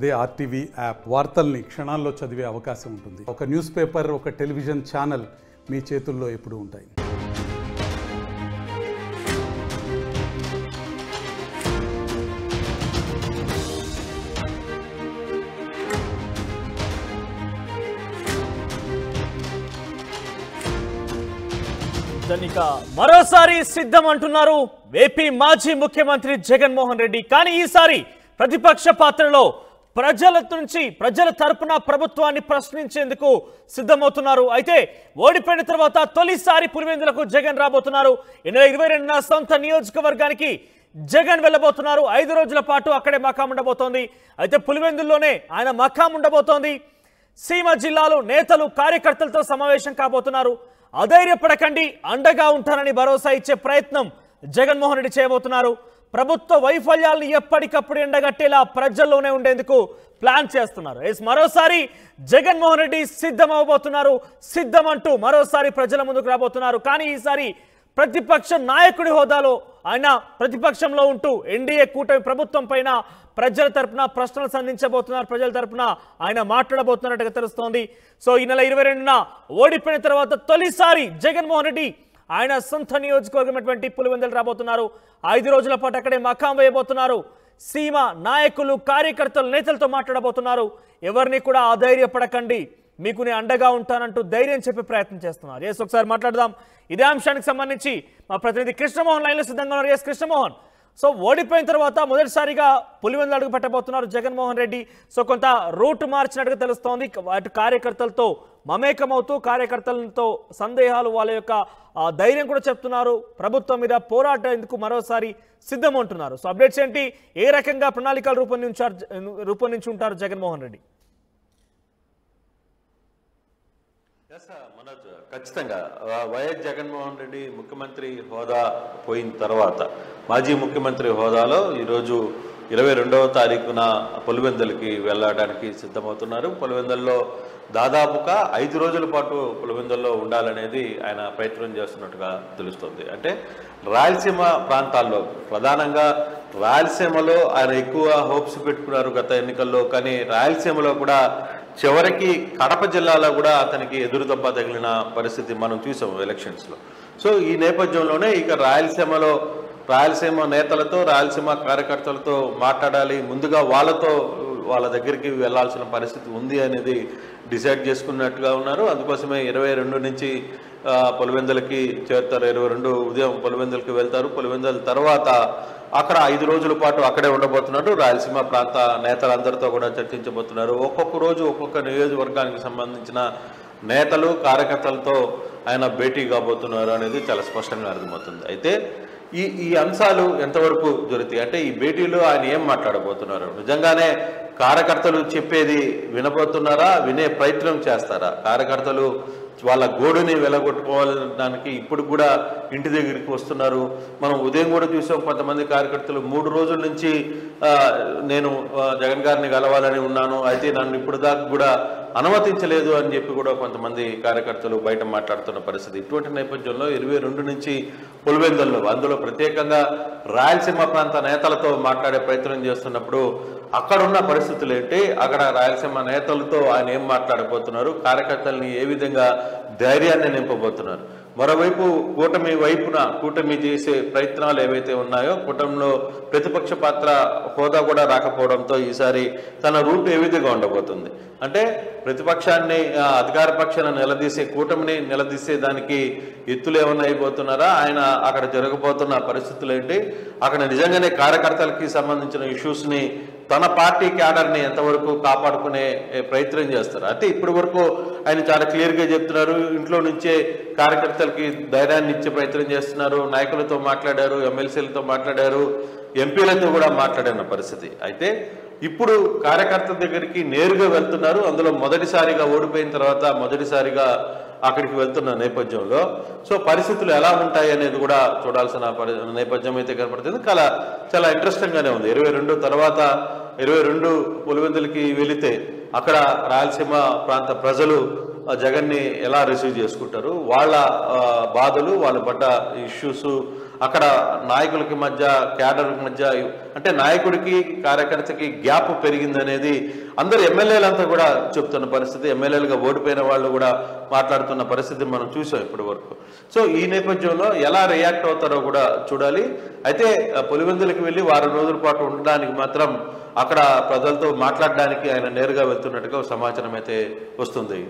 అదే RTV app వార్తల్ని క్షణాల్లో చదివే అవకాశం ఉంటుంది. ఒక న్యూస్ పేపర్, ఒక టెలివిజన్ ఛానల్ మీ చేతుల్లో ఎప్పుడూ ఉంటాయి. మరోసారి సిద్ధం అంటున్నారు ఏపీ మాజీ ముఖ్యమంత్రి జగన్మోహన్ రెడ్డి. కానీ ఈసారి ప్రతిపక్ష పాత్రలో ప్రజల తరపున ప్రభుత్వాన్ని ప్రశ్నించేందుకు సిద్ధమవుతున్నారు. అయితే ఓడిపోయిన తర్వాత తొలిసారి పులివెందులకు జగన్ రాబోతున్నారు. ఈ నెల 22న సొంత నియోజకవర్గానికి జగన్ వెళ్ళబోతున్నారు. 5 రోజుల పాటు అక్కడే మకాం ఉండబోతోంది. అయితే పులివెందుల్లోనే ఆయన మకాం ఉండబోతోంది. సీమ జిల్లాలో నేతలు కార్యకర్తలతో సమావేశం కాబోతున్నారు. అధైర్యపడకండి, అండగా ఉంటారని భరోసా ఇచ్చే ప్రయత్నం జగన్మోహన్ రెడ్డి చేయబోతున్నారు. ప్రభుత్వ వైఫల్యాలను ఎప్పటికప్పుడు ఎండగట్టేలా ప్రజల్లోనే ఉండేందుకు ప్లాన్ చేస్తున్నారు. మరోసారి జగన్మోహన్ రెడ్డి సిద్ధమవబోతున్నారు. సిద్ధమంటూ మరోసారి ప్రజల ముందుకు రాబోతున్నారు. కానీ ఈసారి ప్రతిపక్ష నాయకుడి హోదాలో ఆయన ప్రతిపక్షంలో ఉంటూ ఎన్డీఏ కూటమి ప్రభుత్వం పైన ప్రజల తరపున ప్రశ్నలు సంధించబోతున్నారు. ప్రజల తరపున ఆయన మాట్లాడబోతున్నట్టుగా తెలుస్తోంది. సో ఈ నెల 22న ఓడిపోయిన తర్వాత తొలిసారి జగన్మోహన్ రెడ్డి ఆయన సొంత నియోజకవర్గమైనటువంటి పులివెందులు రాబోతున్నారు. 5 రోజుల పాటు అక్కడే మకాం వేయబోతున్నారు. సీమ నాయకులు, కార్యకర్తలు, నేతలతో మాట్లాడబోతున్నారు. ఎవరిని కూడా అధైర్యపడకండి, మీకు నేను అండగా ఉంటానంటూ ధైర్యం చెప్పే ప్రయత్నం చేస్తున్నారు. ఒకసారి మాట్లాడదాం. ఇదే అంశానికి సంబంధించి మా ప్రతినిధి కృష్ణమోహన్ లైన్లో సిద్ధంగా ఉన్నారు. కృష్ణమోహన్, సో ఓడిపోయిన తర్వాత మొదటిసారిగా పులివెందులు అడుగు పెట్టబోతున్నారు జగన్మోహన్ రెడ్డి. సో కొంత రూట్ మార్చినట్టుగా తెలుస్తోంది. అటు కార్యకర్తలతో మమేకమవుతూ కార్యకర్తలతో సందేహాలు, వాళ్ళ యొక్క ధైర్యం కూడా చెప్తున్నారు. ప్రభుత్వం మీద పోరాటేందుకు మరోసారి సిద్ధమంటున్నారు. సో అప్డేట్స్ ఏంటి? ఏ రకంగా ప్రణాళికలు రూపొందించి ఉంటారు జగన్మోహన్ రెడ్డి? మనోజ్, ఖచ్చితంగా వైఎస్ జగన్మోహన్ రెడ్డి ముఖ్యమంత్రి హోదా పోయిన తర్వాత మాజీ ముఖ్యమంత్రి హోదాలో ఈరోజు 22వ తారీఖున పులివెందులకి వెళ్ళడానికి సిద్ధమవుతున్నారు. పులివెందుల్లో దాదాపుగా 5 రోజుల పాటు పులివెందుల్లో ఉండాలనేది ఆయన ప్రయత్నం చేస్తున్నట్టుగా తెలుస్తుంది. అంటే రాయలసీమ ప్రాంతాల్లో, ప్రధానంగా రాయలసీమలో ఆయన ఎక్కువ హోప్స్ పెట్టుకున్నారు గత ఎన్నికల్లో. కానీ రాయలసీమలో కూడా చివరికి కడప జిల్లాలో కూడా అతనికి ఎదురుదెబ్బ తగిలిన పరిస్థితి మనం చూసాము ఎలక్షన్స్లో. సో ఈ నేపథ్యంలోనే ఇక రాయలసీమ నేతలతో, రాయలసీమ కార్యకర్తలతో మాట్లాడాలి, ముందుగా వాళ్ళ దగ్గరికి వెళ్లాల్సిన పరిస్థితి ఉంది అనేది డిసైడ్ చేసుకున్నట్టుగా ఉన్నారు. అందుకోసమే 22 నుంచి పులివెందులకి చేరుతారు. 22 ఉదయం పులివెందులకి వెళ్తారు. పులివెందుల తర్వాత అక్కడ 5 రోజుల పాటు అక్కడే ఉండబోతున్నారు. రాయలసీమ ప్రాంత నేతలందరితో కూడా చర్చించబోతున్నారు. ఒక్కొక్క రోజు ఒక్కొక్క నియోజకవర్గానికి సంబంధించిన నేతలు, కార్యకర్తలతో ఆయన భేటీ కాబోతున్నారు అనేది చాలా స్పష్టంగా అర్థమవుతుంది. అయితే ఈ అంశాలు ఎంతవరకు జరుగుతాయి అంటే ఈ భేటీలో ఆయన ఏం మాట్లాడబోతున్నారు? నిజంగానే కార్యకర్తలు చెప్పేది వినబోతున్నారా? వినే ప్రయత్నం చేస్తారా? కార్యకర్తలు వాళ్ళ గోడుని వెలగొట్టుకోవడానికి ఇప్పుడు కూడా ఇంటి దగ్గరికి వస్తున్నారు. మనం ఉదయం కూడా చూసాం, కొంతమంది కార్యకర్తలు 3 రోజుల నుంచి నేను జగన్ గారిని కలవాలని ఉన్నాను, అయితే నన్ను ఇప్పుడు దాకా కూడా అనుమతించలేదు అని చెప్పి కూడా కొంతమంది కార్యకర్తలు బయట మాట్లాడుతున్న పరిస్థితి. ఇటువంటి నేపథ్యంలో 22 నుంచి పులివెందుల్లో, అందులో ప్రత్యేకంగా రాయలసీమ ప్రాంత నేతలతో మాట్లాడే ప్రయత్నం చేస్తున్నప్పుడు అక్కడున్న పరిస్థితులు ఏంటి, అక్కడ రాయలసీమ నేతలతో ఆయన ఏం మాట్లాడబోతున్నారు, కార్యకర్తల్ని ఏ విధంగా ధైర్యాన్ని నింపబోతున్నారు. మరోవైపు కూటమి చేసే ప్రయత్నాలు ఏవైతే ఉన్నాయో, కూటమిలో ప్రతిపక్ష పాత్ర హోదా కూడా రాకపోవడంతో ఈసారి తన రూట్ ఏ విధంగా ఉండబోతుంది అంటే ప్రతిపక్షాన్ని, అధికార పక్షాన్ని నిలదీసే, కూటమిని నిలదీసే దానికి ఎత్తులు ఏమన్నా అయిపోతున్నారా? ఆయన అక్కడ జరగబోతున్న పరిస్థితులు ఏంటి, అక్కడ నిజంగానే కార్యకర్తలకి సంబంధించిన ఇష్యూస్ని తన పార్టీ క్యాడర్ని ఎంతవరకు కాపాడుకునే ప్రయత్నం చేస్తారు. అంటే ఇప్పటి వరకు ఆయన చాలా క్లియర్గా చెప్తున్నారు, ఇంట్లో నుంచే కార్యకర్తలకి ధైర్యాన్ని ఇచ్చే ప్రయత్నం చేస్తున్నారు. నాయకులతో మాట్లాడారు, ఎమ్మెల్సీలతో మాట్లాడారు, ఎంపీలతో కూడా మాట్లాడిన పరిస్థితి. అయితే ఇప్పుడు కార్యకర్తల దగ్గరికి నేరుగా వెళ్తున్నారు. అందులో మొదటిసారిగా ఓడిపోయిన తర్వాత మొదటిసారిగా అక్కడికి వెళ్తున్న నేపథ్యంలో సో పరిస్థితులు ఎలా ఉంటాయి అనేది కూడా చూడాల్సిన నేపథ్యం అయితే కనపడుతుంది. చాలా ఇంట్రెస్టింగ్గానే ఉంది. 22 తర్వాత 22 పులివెందులకి వెళితే అక్కడ రాయలసీమ ప్రాంత ప్రజలు జగన్ని ఎలా రిసీవ్ చేసుకుంటారు, వాళ్ళ బాధలు, వాళ్ళ పడ్డ ఇష్యూస్, అక్కడ నాయకులకి మధ్య క్యాడర్కి మధ్య అంటే నాయకుడికి కార్యకర్తకి గ్యాప్ పెరిగిందనేది అందరు ఎమ్మెల్యేలంతా కూడా చెప్తున్న పరిస్థితి. ఎమ్మెల్యేలుగా ఓడిపోయిన వాళ్ళు కూడా మాట్లాడుతున్న పరిస్థితి మనం చూసాం ఇప్పటి వరకు. సో ఈ నేపథ్యంలో ఎలా రియాక్ట్ అవుతారో కూడా చూడాలి. అయితే పులివెందులకు వెళ్ళి వారం రోజుల పాటు ఉండడానికి మాత్రం అక్కడ ప్రజలతో మాట్లాడడానికి ఆయన నేరుగా వెళ్తున్నట్టుగా సమాచారం అయితే వస్తుంది.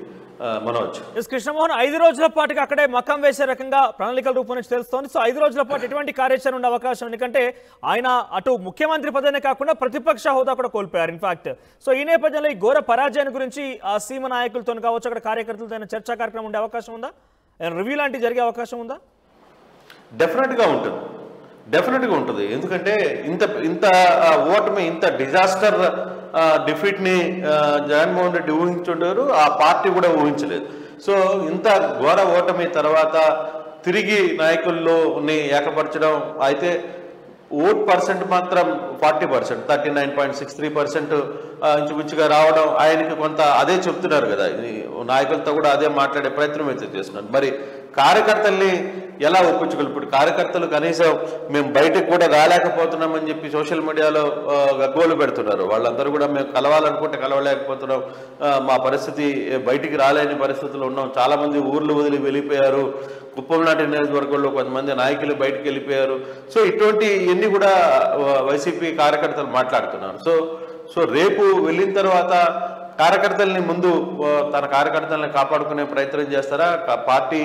మనోజ్, కృష్ణమోహన్ 5 రోజుల పాటుగా అక్కడే మకం వేసే రకంగా ప్రణాళికల రూపం నుంచి తెలుస్తోంది. సో 5 రోజుల పాటు ఎటువంటి కార్యాచరణ ఉండే అవకాశం, ఎందుకంటే ఆయన అటు ముఖ్యమంత్రి పదవినే కాకుండా ప్రతిపక్ష హోదా కూడా కోల్పోయారు ఇన్ఫాక్ట్. సో ఈ నేపథ్యంలో ఈ ఘోర పరాజయాన్ని గురించి ఆ సీమ నాయకులతో కావచ్చు, అక్కడ కార్యకర్తలతో చర్చా కార్యక్రమం ఉండే అవకాశం ఉందా, రివ్యూ లాంటివి జరిగే అవకాశం ఉందా? డెఫినెట్గా ఉంటుంది. ఎందుకంటే ఇంత ఓటమి, ఇంత డిజాస్టర్ డిఫీట్ని జగన్మోహన్ రెడ్డి ఊహించుంటారు, ఆ పార్టీ కూడా ఊహించలేదు. సో ఇంత ఘోర ఓటమి తర్వాత తిరిగి నాయకుల్లో ఏకపరచడం, అయితే ఓట్ పర్సెంట్ మాత్రం 40%, 39.63% ఇంచుమించుగా రావడం ఆయనకి కొంత అదే చెప్తున్నారు కదా, నాయకులతో కూడా అదే మాట్లాడే ప్రయత్నం అయితే చేస్తున్నారు. మరి కార్యకర్తల్ని ఎలా ఒప్పించగలుగుతారు? కార్యకర్తలు కనీసం మేము బయటకు కూడా రాలేకపోతున్నామని చెప్పి సోషల్ మీడియాలో గగ్గోలు పెడుతున్నారు. వాళ్ళందరూ కూడా మేము కలవాలనుకుంటే కలవలేకపోతున్నాం, మా పరిస్థితి బయటికి రాలేని పరిస్థితుల్లో ఉన్నాం, చాలామంది ఊర్లు వదిలి వెళ్ళిపోయారు, కుప్పం నాటి నియోజకవర్గంలో కొంతమంది నాయకులు బయటికి వెళ్ళిపోయారు. సో ఇటువంటి ఇవన్నీ కూడా వైసీపీ కార్యకర్తలు మాట్లాడుతున్నారు. సో రేపు వెళ్ళిన తర్వాత కార్యకర్తల్ని ముందు తన కార్యకర్తల్ని కాపాడుకునే ప్రయత్నం చేస్తారా? పార్టీ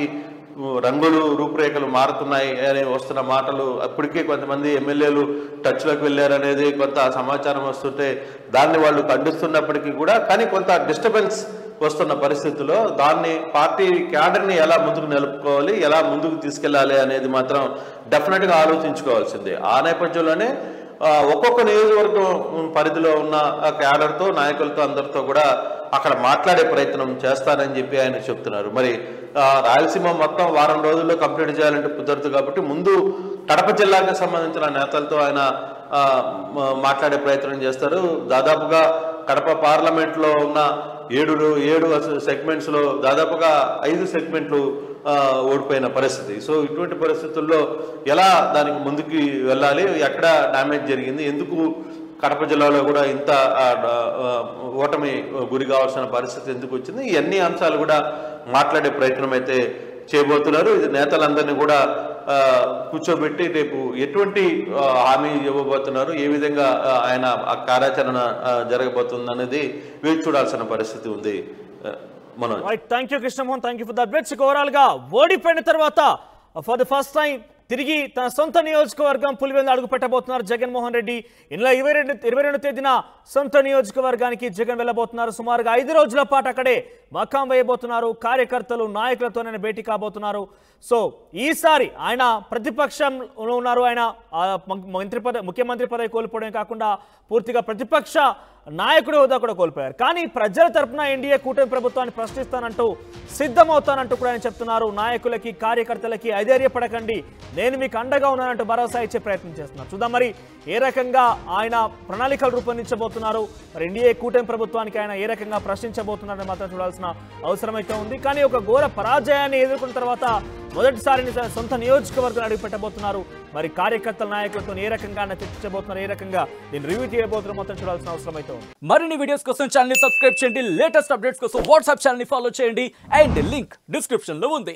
రంగులు రూపురేఖలు మారుతున్నాయి అని వస్తున్న మాటలు, అప్పటికే కొంతమంది ఎమ్మెల్యేలు టచ్లోకి వెళ్ళారనేది కొంత సమాచారం వస్తుంటే దాన్ని వాళ్ళు ఖండిస్తున్నప్పటికీ కూడా, కానీ కొంత డిస్టర్బెన్స్ వస్తున్న పరిస్థితుల్లో దాన్ని పార్టీ క్యాడర్ని ఎలా ముందుకు నిలుపుకోవాలి, ఎలా ముందుకు తీసుకెళ్లాలి అనేది మాత్రం డెఫినెట్గా ఆలోచించుకోవాల్సిందే. ఆ నేపథ్యంలోనే ఒక్కొక్క నియోజకవర్గం పరిధిలో ఉన్న క్యాడర్తో, నాయకులతో, అందరితో కూడా అక్కడ మాట్లాడే ప్రయత్నం చేస్తానని చెప్పి ఆయన చెప్తున్నారు. మరి రాయలసీమ మొత్తం వారం రోజుల్లో కంప్లీట్ చేయాలంటే కుదరదు కాబట్టి ముందు కడప జిల్లాకు సంబంధించిన నేతలతో ఆయన మాట్లాడే ప్రయత్నం చేస్తారు. దాదాపుగా కడప పార్లమెంట్లో ఉన్న 7 సెగ్మెంట్స్లో దాదాపుగా 5 సెగ్మెంట్లు ఓడిపోయిన పరిస్థితి. సో ఇటువంటి పరిస్థితుల్లో ఎలా దానికి ముందుకు వెళ్ళాలి, ఎక్కడ డ్యామేజ్ జరిగింది, ఎందుకు కడప జిల్లాలో కూడా ఇంత ఓటమి గురి కావాల్సిన పరిస్థితి ఎందుకు వచ్చింది, ఇవన్నీ అంశాలు కూడా మాట్లాడే ప్రయత్నం అయితే చేయబోతున్నారు. ఇది నేతలందరినీ కూడా కూర్చోబెట్టి రేపు ఎటువంటి హామీ ఇవ్వబోతున్నారు, ఏ విధంగా ఆయన ఆ కార్యాచరణ జరగబోతుంది అనేది వేచి చూడాల్సిన పరిస్థితి ఉంది. Manoj, thank you Krishnamohan, thank you for the updates. Overall గా ఓడిపోయిన తర్వాత ఫర్ ద ఫస్ట్ టైం తిరిగి తన సొంత నియోజకవర్గం పులివెందులు అడుగు పెట్టబోతున్నారు జగన్మోహన్ రెడ్డి. ఇందులో 22 తేదీన సొంత నియోజకవర్గానికి జగన్ వెళ్ళబోతున్నారు. సుమారుగా 5 రోజుల పాటు అక్కడే మకాం వేయబోతున్నారు. కార్యకర్తలు, నాయకులతో ఆయన భేటీ కాబోతున్నారు. సో ఈసారి ఆయన ప్రతిపక్షంలో ఉన్నారు. ఆయన ముఖ్యమంత్రి పదవి కోల్పోవడం కాకుండా పూర్తిగా ప్రతిపక్ష నాయకుడి హోదా కూడా కోల్పోయారు. కానీ ప్రజల తరపున ఎన్డీఏ కూటమి ప్రభుత్వాన్ని ప్రశ్నిస్తానంటూ సిద్ధమవుతానంటూ కూడా ఆయన చెప్తున్నారు. నాయకులకి, కార్యకర్తలకి అధైర్యపడకండి, నేను మీకు అండగా ఉన్నానంటూ భరోసా ఇచ్చే ప్రయత్నం చేస్తున్నారు. చూద్దాం మరి ఏ రకంగా ఆయన ప్రణాళికలు రూపొందించబోతున్నారు, మరి ఎన్డీఏ కూటమి ప్రభుత్వానికి ఆయన ఏ రకంగా ప్రశ్నించబోతున్నారని మాత్రం చూడాల్సిన అవసరం అయితే ఉంది. కానీ ఒక ఘోర పరాజయాన్ని ఎదుర్కొన్న తర్వాత మొదటిసారి సొంత నియోజకవర్గం అడుగు పెట్టబోతున్నారు. మరి కార్యకర్తల నాయకులతో ఏ రకంగా చర్చించబోతున్నారు, ఏ రకంగా దీన్ని రివ్యూ చేయబోతున్నారు మొత్తం చూడాల్సిన అవసరం అయితే ఉంది. మరిన్ని వీడియోస్ కోసం ఛానల్ ని సబ్స్క్రైబ్ చేయండి, లేటెస్ట్ అప్డేట్స్ కోసం వాట్సాప్ ఛానల్ ని ఫాలో చేయండి, అండ్ లింక్ డిస్క్రిప్షన్ లో ఉంది.